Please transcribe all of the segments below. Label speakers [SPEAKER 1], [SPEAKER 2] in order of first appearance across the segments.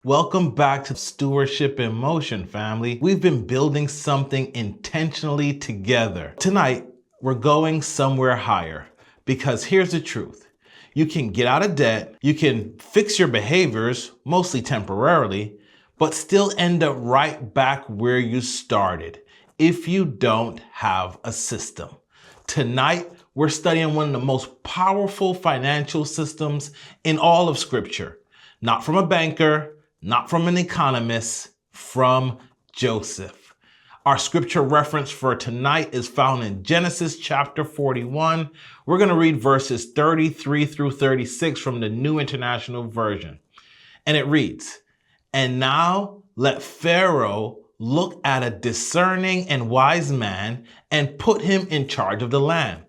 [SPEAKER 1] Welcome back to Stewardship in Motion, family. We've been building something intentionally together. Tonight, we're going somewhere higher because here's the truth. You can get out of debt, you can fix your behaviors, mostly temporarily, but still end up right back where you started if you don't have a system. Tonight, we're studying one of the most powerful financial systems in all of Scripture. Not from a banker, not from an economist, from Joseph. Our scripture reference for tonight is found in Genesis chapter 41. We're going to read verses 33 through 36 from the New International Version. And it reads, "And now let Pharaoh look at a discerning and wise man and put him in charge of the land.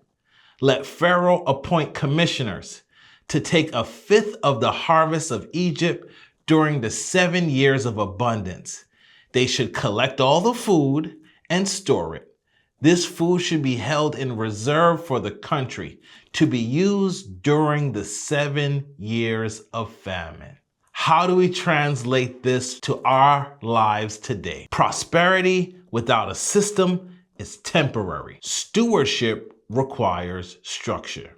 [SPEAKER 1] Let Pharaoh appoint commissioners to take a fifth of the harvest of Egypt during the 7 years of abundance. They should collect all the food and store it. This food should be held in reserve for the country to be used during the 7 years of famine." How do we translate this to our lives today? Prosperity without a system is temporary. Stewardship requires structure.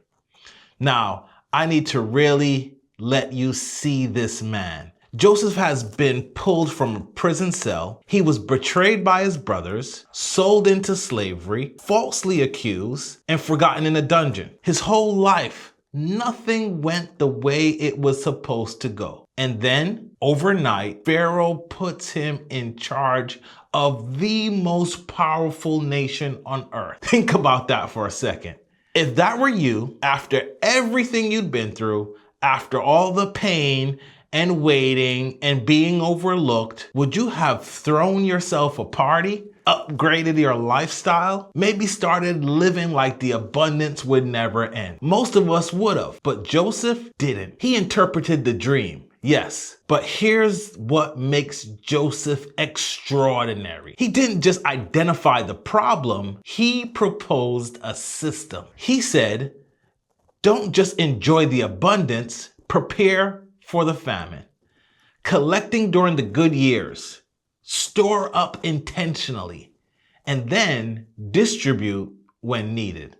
[SPEAKER 1] Now, I need to really let you see this man. Joseph has been pulled from a prison cell. He was betrayed by his brothers, sold into slavery, falsely accused, and forgotten in a dungeon. His whole life, nothing went the way it was supposed to go. And then, overnight, Pharaoh puts him in charge of the most powerful nation on earth. Think about that for a second. If that were you, after everything you'd been through, after all the pain and waiting and being overlooked, would you have thrown yourself a party, upgraded your lifestyle, maybe started living like the abundance would never end? Most of us would have, but Joseph didn't. He interpreted the dream, yes, but here's what makes Joseph extraordinary. He didn't just identify the problem, he proposed a system. He said, don't just enjoy the abundance, prepare for the famine. Collecting during the good years, store up intentionally, and then distribute when needed.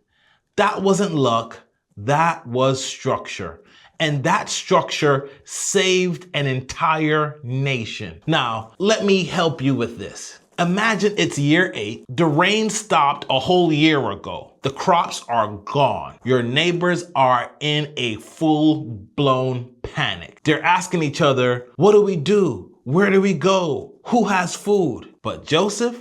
[SPEAKER 1] That wasn't luck, that was structure. And that structure saved an entire nation. Now, let me help you with this. Imagine it's year 8. The rain stopped a whole year ago. The crops are gone. Your neighbors are in a full-blown panic. They're asking each other, what do we do? Where do we go? Who has food? But Joseph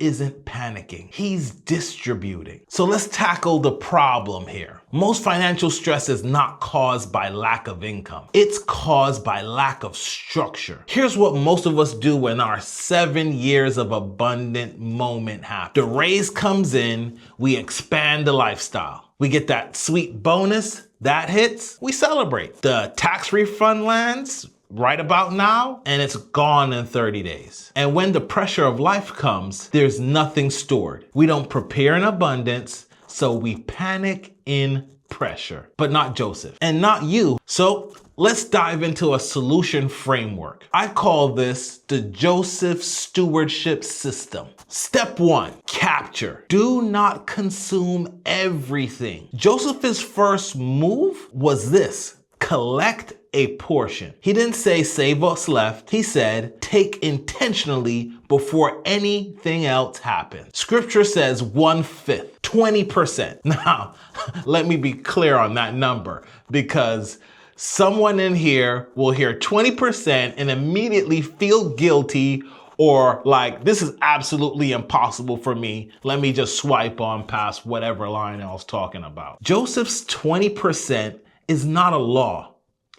[SPEAKER 1] isn't panicking. He's distributing. So let's tackle the problem here. Most financial stress is not caused by lack of income. It's caused by lack of structure. Here's what most of us do when our 7 years of abundant moment happen. The raise comes in, we expand the lifestyle. We get that sweet bonus, that hits, we celebrate. The tax refund lands right about now, and it's gone in 30 days. And when the pressure of life comes, there's nothing stored. We don't prepare in abundance, so we panic in pressure. But not Joseph, and not you. So let's dive into a solution framework. I call this the Joseph Stewardship System. Step 1, capture. Do not consume everything. Joseph's first move was this: collect a portion. He didn't say save what's left. He said take intentionally before anything else happens. Scripture says 1/5, 20%. Now, let me be clear on that number, because someone in here will hear 20% and immediately feel guilty or like, this is absolutely impossible for me. Let me just swipe on past whatever line I was talking about. Joseph's 20% is not a law.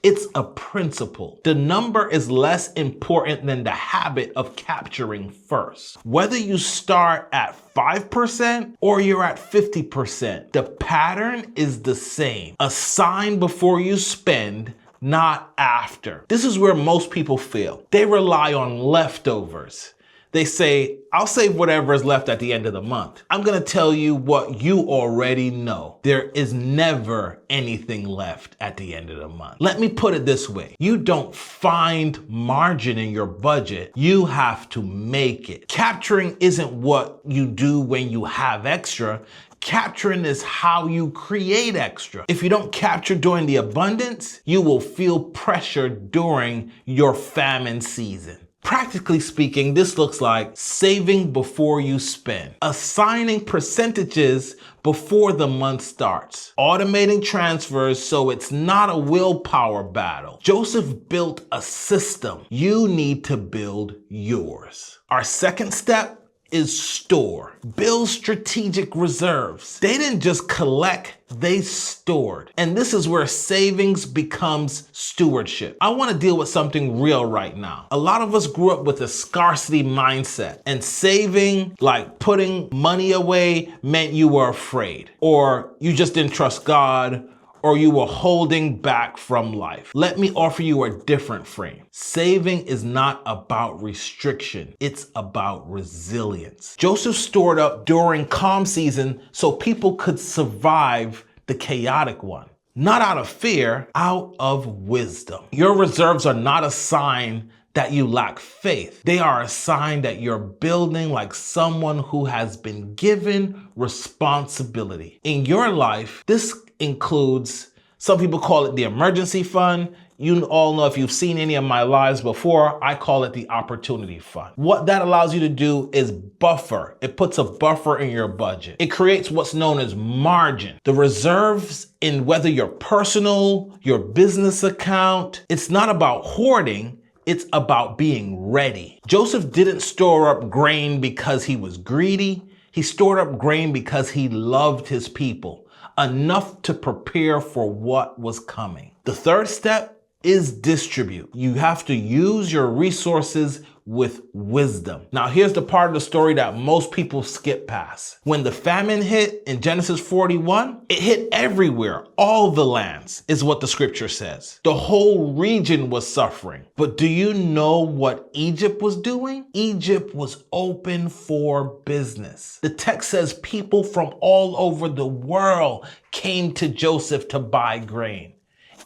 [SPEAKER 1] It's a principle. The number is less important than the habit of capturing first. Whether you start at 5% or you're at 50%, the pattern is the same. Assign before you spend, not after. This is where most people fail. They rely on leftovers. They say, I'll save whatever is left at the end of the month. I'm gonna tell you what you already know. There is never anything left at the end of the month. Let me put it this way. You don't find margin in your budget. You have to make it. Capturing isn't what you do when you have extra. Capturing is how you create extra. If you don't capture during the abundance, you will feel pressure during your famine season. Practically speaking, this looks like saving before you spend, assigning percentages before the month starts, automating transfers so it's not a willpower battle. Joseph built a system. You need to build yours. Our second step is store. Build strategic reserves. They didn't just collect, they stored. And this is where savings becomes stewardship. I want to deal with something real right now. A lot of us grew up with a scarcity mindset, and saving, like putting money away, meant you were afraid, or you just didn't trust God, or you were holding back from life. Let me offer you a different frame. Saving is not about restriction, it's about resilience. Joseph stored up during calm season so people could survive the chaotic one. Not out of fear, out of wisdom. Your reserves are not a sign that you lack faith. They are a sign that you're building like someone who has been given responsibility. In your life, this includes, some people call it the emergency fund. You all know, if you've seen any of my lives before, I call it the opportunity fund. What that allows you to do is buffer. It puts a buffer in your budget. It creates what's known as margin. The reserves in whether your personal, your business account, it's not about hoarding, it's about being ready. Joseph didn't store up grain because he was greedy. He stored up grain because he loved his people, enough to prepare for what was coming. The third step is distribute. You have to use your resources with wisdom. Now, here's the part of the story that most people skip past. When the famine hit in Genesis 41, it hit everywhere. All the lands is what the scripture says. The whole region was suffering. But do you know what Egypt was doing? Egypt was open for business. The text says people from all over the world came to Joseph to buy grain,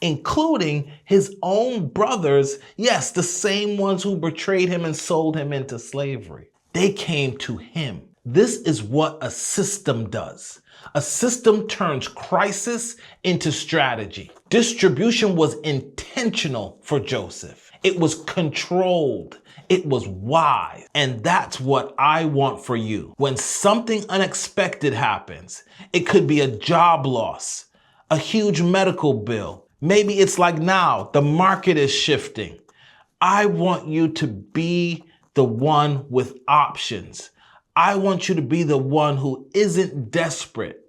[SPEAKER 1] including his own brothers, yes, the same ones who betrayed him and sold him into slavery. They came to him. This is what a system does. A system turns crisis into strategy. Distribution was intentional for Joseph. It was controlled. It was wise. And that's what I want for you. When something unexpected happens, it could be a job loss, a huge medical bill. Maybe it's like now, the market is shifting. I want you to be the one with options. I want you to be the one who isn't desperate.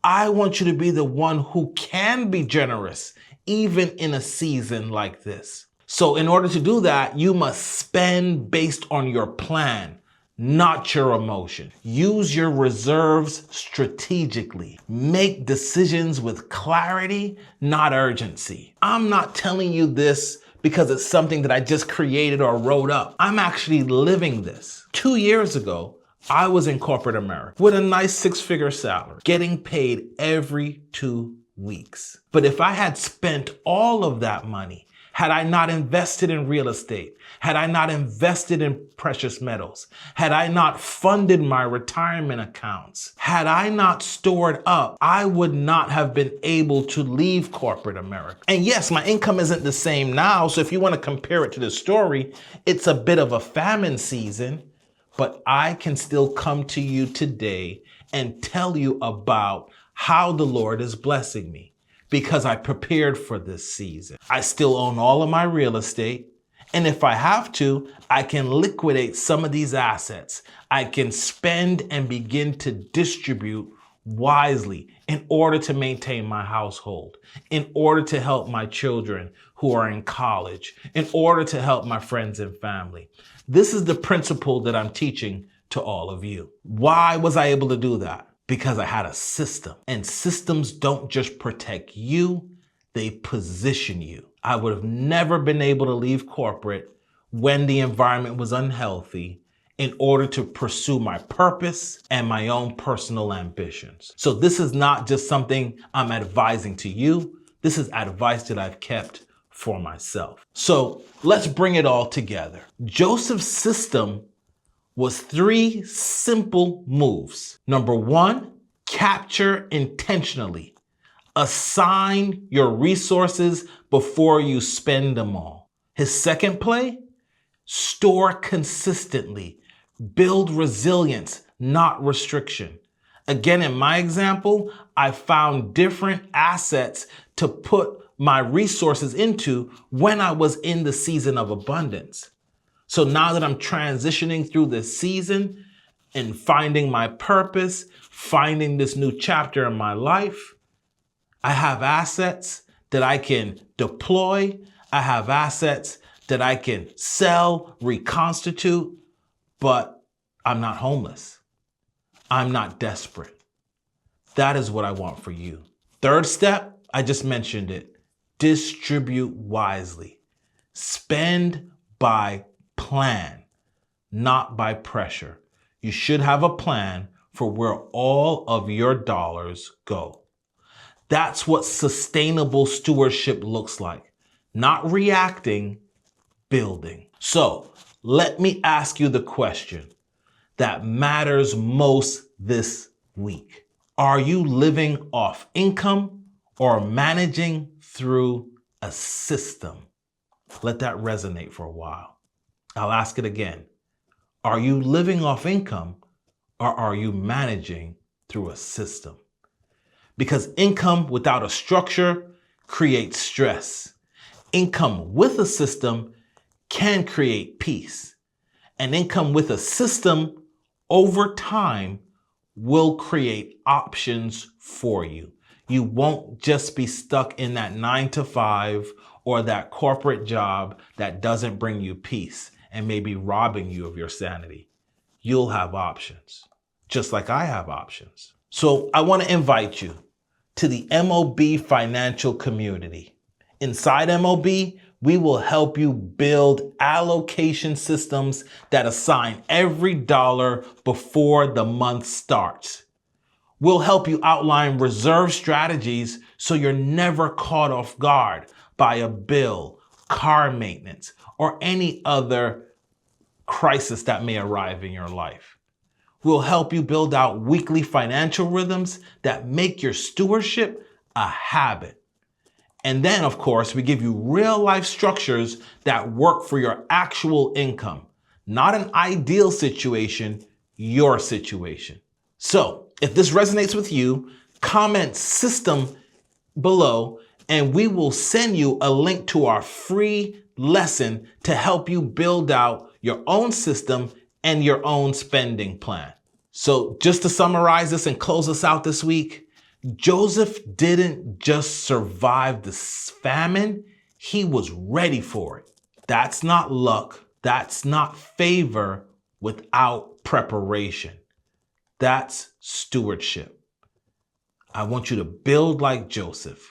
[SPEAKER 1] I want you to be the one who can be generous, even in a season like this. So in order to do that, you must spend based on your plan, not your emotion. Use your reserves strategically. Make decisions with clarity, not urgency. I'm not telling you this because it's something that I just created or wrote up. I'm actually living this. 2 years ago, I was in corporate America with a nice 6-figure salary, getting paid every 2 weeks. But if I had spent all of that money, had I not invested in real estate, had I not invested in precious metals, had I not funded my retirement accounts, had I not stored up, I would not have been able to leave corporate America. And yes, my income isn't the same now, so if you want to compare it to the story, it's a bit of a famine season, but I can still come to you today and tell you about how the Lord is blessing me, because I prepared for this season. I still own all of my real estate. And if I have to, I can liquidate some of these assets. I can spend and begin to distribute wisely in order to maintain my household, in order to help my children who are in college, in order to help my friends and family. This is the principle that I'm teaching to all of you. Why was I able to do that? Because I had a system, and systems don't just protect you, they position you. I would have never been able to leave corporate when the environment was unhealthy in order to pursue my purpose and my own personal ambitions. So this is not just something I'm advising to you. This is advice that I've kept for myself. So let's bring it all together. Joseph's system was 3 simple moves. Number 1, capture intentionally. Assign your resources before you spend them all. His second play, store consistently. Build resilience, not restriction. Again, in my example, I found different assets to put my resources into when I was in the season of abundance. So now that I'm transitioning through this season and finding my purpose, finding this new chapter in my life, I have assets that I can deploy. I have assets that I can sell, reconstitute, but I'm not homeless. I'm not desperate. That is what I want for you. Third step, I just mentioned it. Distribute wisely. Spend by plan, not by pressure. You should have a plan for where all of your dollars go. That's what sustainable stewardship looks like. Not reacting, building. So let me ask you the question that matters most this week. Are you living off income or managing through a system? Let that resonate for a while. I'll ask it again. Are you living off income or are you managing through a system? Because income without a structure creates stress. Income with a system can create peace. And income with a system over time will create options for you. You won't just be stuck in that 9-to-5 or that corporate job that doesn't bring you peace and may be robbing you of your sanity. You'll have options, just like I have options. So I want to invite you to the MOB financial community. Inside MOB, we will help you build allocation systems that assign every dollar before the month starts. We'll help you outline reserve strategies so you're never caught off guard by a bill, car maintenance, or any other crisis that may arrive in your life. We'll help you build out weekly financial rhythms that make your stewardship a habit. And then, of course, we give you real life structures that work for your actual income, not an ideal situation, your situation. So if this resonates with you, comment system below and we will send you a link to our free lesson to help you build out your own system and your own spending plan. So just to summarize this and close us out this week, Joseph didn't just survive the famine, he was ready for it. That's not luck. That's not favor without preparation. That's stewardship. I want you to build like Joseph.